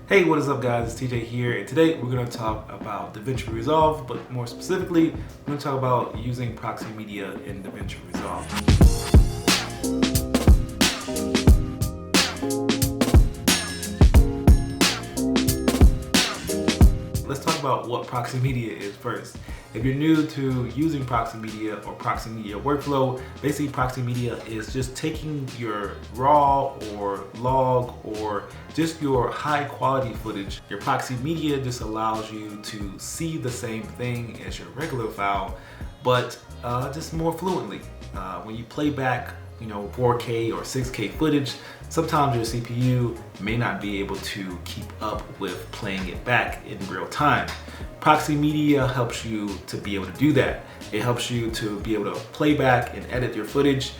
Hey, what is up guys, it's TJ here, and today we're going to talk about DaVinci Resolve, but more specifically, we're going to talk about using Proxy Media in DaVinci Resolve. Let's talk about what Proxy Media is first. If you're new to using Proxy Media or Proxy Media workflow, basically Proxy Media is just taking your raw or log or just your high quality footage. Your Proxy Media just allows you to see the same thing as your regular file, but just more fluently. When you play back 4K or 6K footage, sometimes your CPU may not be able to keep up with playing it back in real time. Proxy Media helps you to be able to do that. It helps you to be able to play back and edit your footage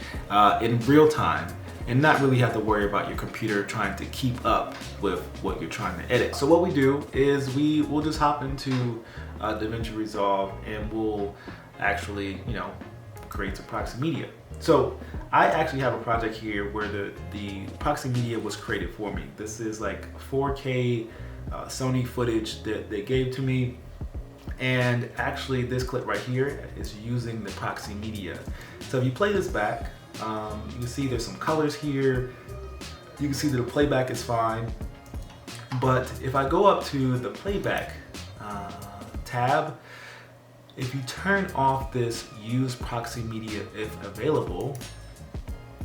in real time and not really have to worry about your computer trying to keep up with what you're trying to edit. So what we do is we'll just hop into DaVinci Resolve and we'll actually create some Proxy Media. So I actually have a project here where the Proxy Media was created for me. This is like 4K Sony footage that they gave to me. And actually this clip right here is using the Proxy Media. So if you play this back, you can see there's some colors here. You can see that the playback is fine. But if I go up to the playback tab, if you turn off this use Proxy Media if available,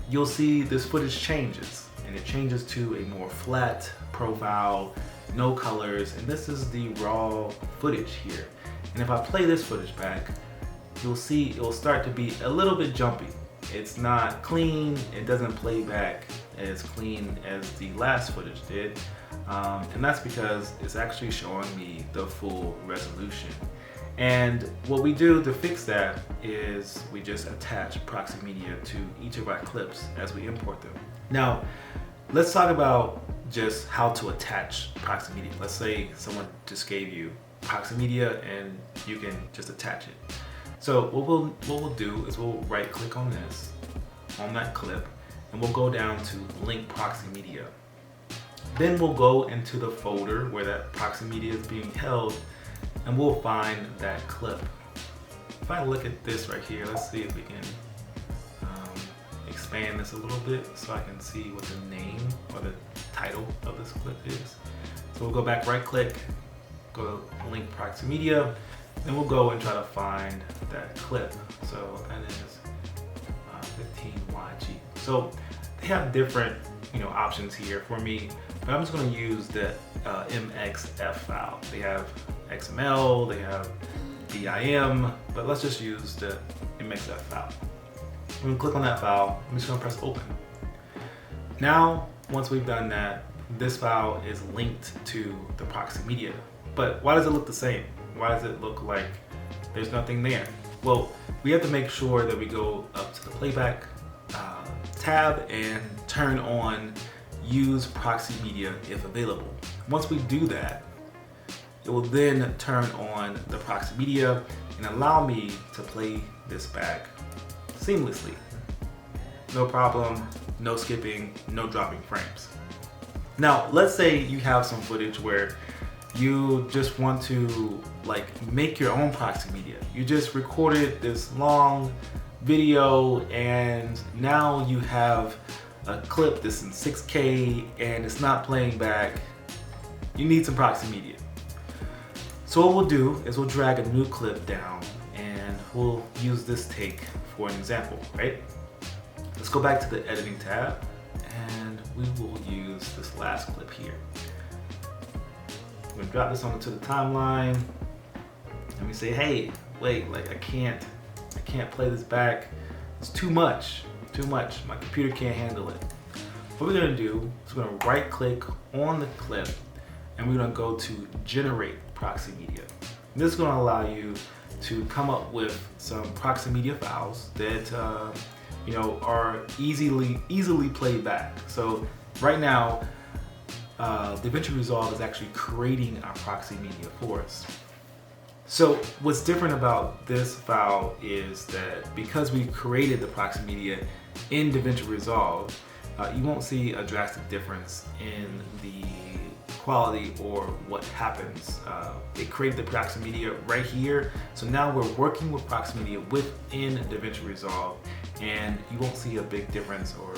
you'll see this footage changes, and it changes to a more flat profile, no colors, and this is the raw footage here. And if I play this footage back, you'll see it will start to be a little bit jumpy. It's not clean, it doesn't play back as clean as the last footage did, and that's because it's actually showing me the full resolution. And what we do to fix that is we just attach Proxy Media to each of our clips as we import them. Now, let's talk about just how to attach Proxy Media. Let's say someone just gave you Proxy Media and you can just attach it. So what we'll do is we'll right click on this, on that clip, and we'll go down to link Proxy Media. Then we'll go into the folder where that Proxy Media is being held, and we'll find that clip. If I look at this right here, let's see if we can expand this a little bit so I can see what the name or the title of this clip is. So we'll go back, right click, go to link Proxy Media, and we'll go and try to find that clip. So that is 15YG. So they have different options here for me, but I'm just going to use the MXF file. They have XML, they have BIM, but let's just use the MXF file. I'm going to click on that file. I'm just going to press open. Now, once we've done that, this file is linked to the Proxy Media. But why does it look the same? Why does it look like there's nothing there? Well, we have to make sure that we go up to the playback tab and turn on use Proxy Media if available. Once we do that, it will then turn on the Proxy Media and allow me to play this back seamlessly. No problem, no skipping, no dropping frames. Now, let's say you have some footage where you just want to make your own Proxy Media. You just recorded this long video and now you have a clip that's in 6K and it's not playing back. You need some Proxy Media. So what we'll do is we'll drag a new clip down and we'll use this take for an example, right? Let's go back to the editing tab and we will use this last clip here. I'm gonna drop this onto the timeline and we say, hey, wait, I can't play this back. It's too much. My computer can't handle it. What we're gonna do is we're gonna right click on the clip and we're gonna go to generate Proxy Media. And this is gonna allow you to come up with some Proxy Media files that are easily played back. So right now, DaVinci Resolve is actually creating our Proxy Media for us. So what's different about this file is that because we created the Proxy Media in DaVinci Resolve, you won't see a drastic difference in the quality or what happens. It created the Proxy Media right here. So now we're working with Proxy Media within DaVinci Resolve, and you won't see a big difference or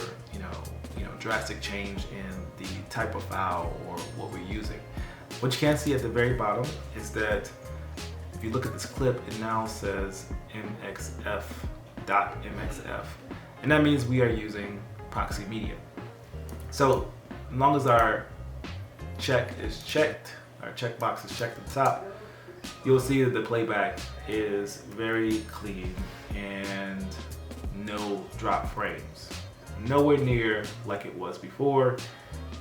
drastic change in the type of file or what we're using. What you can see at the very bottom is that if you look at this clip, it now says mxf.mxf, and that means we are using Proxy Media. So as long as our check is checked, our checkbox is checked at the top, you'll see that the playback is very clean and no drop frames. Nowhere near like it was before,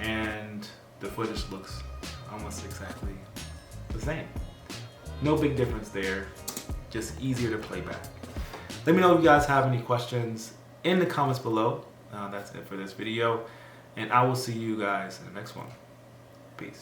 and the footage looks almost exactly the same. No big difference there, just easier to play back. Let me know if you guys have any questions in the comments below. That's it for this video, and I will see you guys in the next one. Peace.